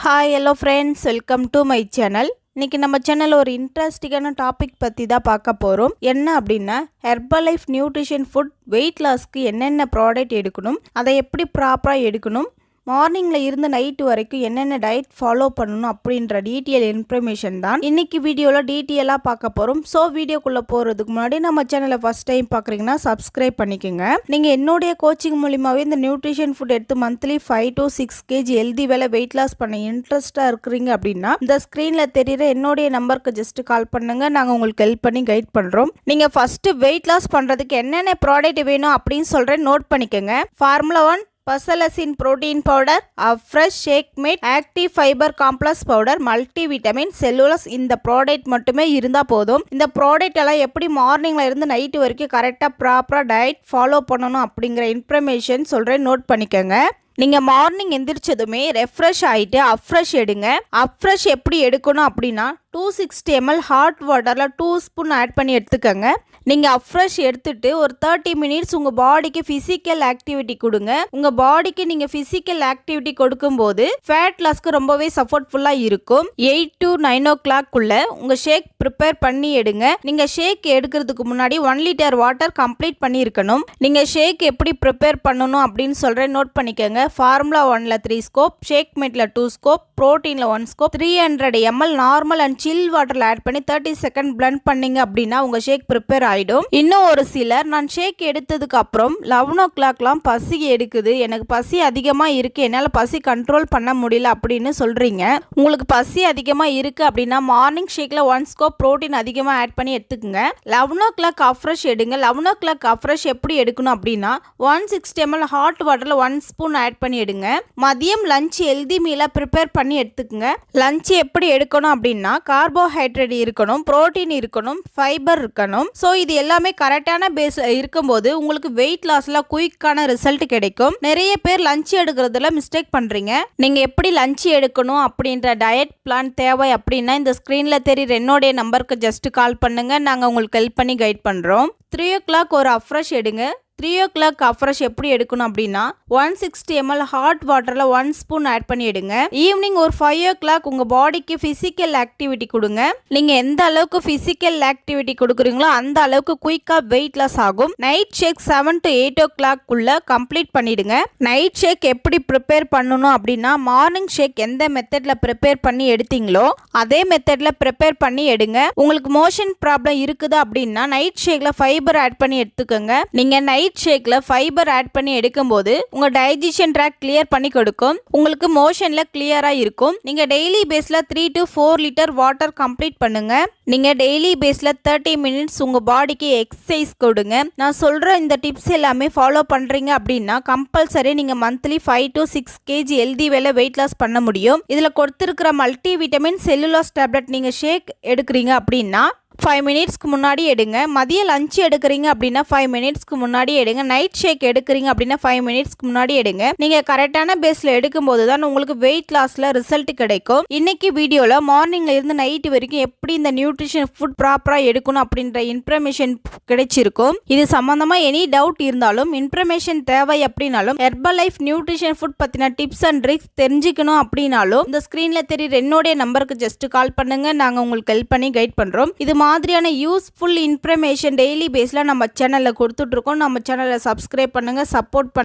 Hi hello friends, welcome to my channel. இன்றைக்கி நம்ம சேனலில் ஒரு இன்ட்ரெஸ்டிங்கான டாபிக் பற்றி தான் பார்க்க போகிறோம். என்ன அப்படின்னா, ஹெர்பலைஃப் நியூட்ரிஷன் ஃபுட் வெயிட் லாஸ்க்கு என்னென்ன ப்ராடக்ட் எடுக்கணும், அதை எப்படி ப்ராப்பராக எடுக்கணும், மார்னிங்கில் இருந்து நைட்டு வரைக்கும் என்னென்ன டயட் ஃபாலோ பண்ணணும் அப்படின்ற டீட்டெயில் இன்ஃபர்மேஷன் தான் இன்றைக்கி வீடியோவில் டீட்டெயிலாக பார்க்க போகிறோம். ஸோ வீடியோக்குள்ளே போகிறதுக்கு முன்னாடி நம்ம சேனலை ஃபஸ்ட் டைம் பார்க்குறீங்கன்னா சப்ஸ்கிரைப் பண்ணிக்கோங்க. நீங்கள் என்னுடைய கோச்சிங் மூலிமாவே இந்த நியூட்ரிஷன் ஃபுட் எடுத்து மந்த்லி 5 to 6 kg ஹெல்தி வேலை வெயிட் லாஸ் பண்ண இன்ட்ரெஸ்ட்டாக இருக்கிறீங்க அப்படின்னா இந்த ஸ்க்ரீனில் தெரிகிற என்னுடைய நம்பருக்கு ஜஸ்ட் கால் பண்ணுங்கள். நாங்கள் உங்களுக்கு ஹெல்ப் பண்ணி கைட் பண்ணுறோம். நீங்கள் ஃபஸ்ட்டு வெயிட் லாஸ் பண்ணுறதுக்கு என்னென்ன ப்ராடக்ட் வேணும் அப்படின்னு சொல்கிறேன், நோட் பண்ணிக்கோங்க. ஃபார்முலா 1 பசலசின் protein powder, fresh shake mate, active fibre complex powder, multivitamin, cell u loss. இந்த ப்ராடக்ட் மட்டுமே இருந்தால் போதும். இந்த ப்ராடக்ட் எல்லாம் எப்படி மார்னிங்கில் இருந்து நைட்டு வரைக்கும் கரெக்டாக ப்ராப்பராக டயட் ஃபாலோ பண்ணணும் அப்படிங்கிற இன்ஃபர்மேஷன் சொல்கிறேன், நோட் பண்ணிக்கோங்க. நீங்கள் மார்னிங் எந்திரிச்சதுமே ரெஃப்ரெஷ் ஆகிட்டு அப்ஃப்ரெஷ் எடுங்க. அப்ஃப்ரெஷ் எப்படி எடுக்கணும் அப்படின்னா 260 ml ஹாட் வாட்டரில் 2 ஸ்பூன் ஆட் பண்ணி எடுத்துக்கோங்க. நீங்கள் அப்ஃப்ரெஷ் எடுத்துட்டு ஒரு 30 minutes உங்கள் பாடிக்கு ஃபிசிக்கல் ஆக்டிவிட்டி கொடுங்க. உங்கள் பாடிக்கு நீங்கள் ஃபிசிக்கல் ஆக்டிவிட்டி கொடுக்கும்போது ஃபேட் லாஸ்க்கு ரொம்பவே சப்போர்ட்ஃபுல்லாக இருக்கும். 8 to 9 o'clock உங்கள் ஷேக் ப்ரிப்பேர் பண்ணி எடுங்க. நீங்கள் ஷேக் எடுக்கிறதுக்கு முன்னாடி 1 liter வாட்டர் கம்ப்ளீட் பண்ணி இருக்கணும். நீங்கள் ஷேக் எப்படி ப்ரிப்பேர் பண்ணணும் அப்படின்னு சொல்கிறேன், நோட் பண்ணிக்கோங்க. ஃபார்முலா 1ல 3 ஸ்கோப், ஷேக் மேட்டில் 2 ஸ்கோப், ப்ரோட்டீனில் 1 scoop, 300 ml normal and chill வாட்டரில் ஆட் பண்ணி 30 செகண்ட் பிளண்ட் பண்ணிங்க அப்படின்னா உங்கள் ஷேக் ப்ரிப்பேர் ஆகிடும். இன்னும் ஒரு சிலர் நான் ஷேக் எடுத்ததுக்கு அப்புறம் 11 o'clockலாம் பசி எடுக்குது, எனக்கு பசி அதிகமாக இருக்குது, என்னால் பசி கண்ட்ரோல் பண்ண முடியல அப்படின்னு சொல்கிறீங்க. உங்களுக்கு பசி அதிகமாக இருக்குது அப்படின்னா மார்னிங் ஷேக்கில் 1 ஸ்கோப் ப்ரோட்டீன் அதிகமாக ஆட் பண்ணி எடுத்துக்கோங்க. 11 o'clock அப்ஃப்ரெஷ் எடுங்க. 11 o'clock அப்ஃப்ரெஷ் எப்படி எடுக்கணும் அப்படின்னா 160 ml ஹாட் வாட்டரில் 1 ஸ்பூன் ஆட் பண்ணி எடுங்க. மதியம் லஞ்ச் ஹெல்தி மீலாக ப்ரிப்பேர் பண்ணி எடுத்துக்கோங்க. லஞ்ச் எப்படி எடுக்கணும் அப்படின்னா கார்போஹைட்ரேட் இருக்கணும், புரோட்டீன் இருக்கணும், ஃபைபர் இருக்கணும். ஸோ இது எல்லாமே கரெக்டான பேஸ் இருக்கும்போது உங்களுக்கு வெயிட் லாஸ்ல குயிக்கான ரிசல்ட் கிடைக்கும். நிறைய பேர் லஞ்ச் எடுக்கிறதுல மிஸ்டேக் பண்றீங்க. நீங்க எப்படி லஞ்ச் எடுக்கணும் அப்படின்ற டயட் பிளான் தேவை அப்படின்னா இந்த ஸ்கிரீன்ல தெரியுற என்னுடைய நம்பருக்கு ஜஸ்ட் கால் பண்ணுங்க. நாங்கள் உங்களுக்கு ஹெல்ப் பண்ணி கைட் பண்றோம். 3 o'clock ஒரு அப்ஃப்ரெஷ் எடுங்க. 3 o'clock அப்ஃப்ரெஷ் எப்படி எடுக்கணும் அப்படின்னா 160 ml ஹாட் வாட்டரில் 1 ஸ்பூன் ஆட் பண்ணி எடுங்க. ஈவினிங் ஒரு 5 o'clock உங்கள் பாடிக்கு ஃபிசிக்கல் ஆக்டிவிட்டி கொடுங்க. நீங்கள் எந்த அளவுக்கு ஃபிசிக்கல் ஆக்டிவிட்டி கொடுக்குறீங்களோ அந்த அளவுக்கு குயிக்காக வெயிட் லாஸ் ஆகும். Night shake 7 to 8 o'clock complete பண்ணிடுங்க. நைட் ஷேக் எப்படி ப்ரிப்பேர் பண்ணணும் அப்படின்னா மார்னிங் ஷேக் எந்த மெத்தடில் ப்ரிப்பேர் பண்ணி எடுத்தீங்களோ அதே மெத்தடில் ப்ரிப்பேர் பண்ணி எடுங்க. உங்களுக்கு மோஷன் ப்ராப்ளம் இருக்குது அப்படின்னா நைட் ஷேக்கில் ஃபைபர் ஆட் பண்ணி எடுத்துக்கோங்க. நீங்கள் நைட் ஷேக்ல ஃபைபர் ஆட் பண்ணி எடுக்கும்போது உங்க டைஜஷன் ட்ராக் கிளியர் பண்ணி கொடுக்கும். உங்களுக்கு மோஷன்ல கிளியரா இருக்கும். நீங்க டெய்லி பேஸ்ல 3 to 4 liter வாட்டர் கம்ப்ளீட் பண்ணுங்க. நீங்க டெய்லி பேஸ்ல 30 minutes உங்க பாடிக்கு எக்ஸசைஸ் கொடுங்க. நான் சொல்ற இந்த டிப்ஸ் எல்லாமே ஃபாலோ பண்றீங்க அப்படின்னா கம்பல்சரி நீங்க மந்த்லி 5 to 6 kg ஹெல்தி வேலை வெயிட் லாஸ் பண்ண முடியும். இதுல கொடுத்திருக்கிற மல்டி விட்டமின் செல்லுலாஸ் டேப்லெட் நீங்க ஷேக் எடுக்கிறீங்க அப்படின்னா 5 minutesக்கு முன்னாடி எடுங்க. மதிய லஞ்ச் எடுக்கிறீங்க அப்படின்னா 5 minutesக்கு முன்னாடி எடுங்க. நைட் ஷேக் எடுக்கிறீங்க அப்படின்னா 5 minutesக்கு முன்னாடி எடுங்க. நீங்க கரெக்டான பேஸ்ல எடுக்கும்போது தான் உங்களுக்கு வெயிட் லாஸ்ல ரிசல்ட் கிடைக்கும். இன்னைக்கு வீடியோல மார்னிங்ல இருந்து நைட் வரைக்கும் எப்படி இந்த நியூட்ரிஷன் ஃபுட் ப்ராப்பரா எடுக்கணும் அப்படின்ற இன்ஃபர்மேஷன் கிடைச்சிருக்கும். இது சம்பந்தமா எனி டவுட் இருந்தாலும் இன்ஃபர்மேஷன் தேவை அப்படின்னாலும் ஹெர்பலைஃப் நியூட்ரிஷன் ஃபுட் பத்தின டிப்ஸ் அண்ட் ட்ரிக்ஸ் தெரிஞ்சுக்கணும் அப்படின்னாலும் இந்த ஸ்கிரீன்ல தெரியுற என்னுடைய நம்பருக்கு ஜஸ்ட் கால் பண்ணுங்க. நாங்க உங்களுக்கு ஹெல்ப் பண்ணி கைட் பண்றோம். இது மாதிரியான யூஸ்ஃபுல் இன்ஃபர்மேஷன் டெய்லி பேஸில் நம்ம சேனலில் கொடுத்துட்ருக்கோம். நம்ம சேனலை சப்ஸ்கிரைப் பண்ணுங்கள், சப்போர்ட்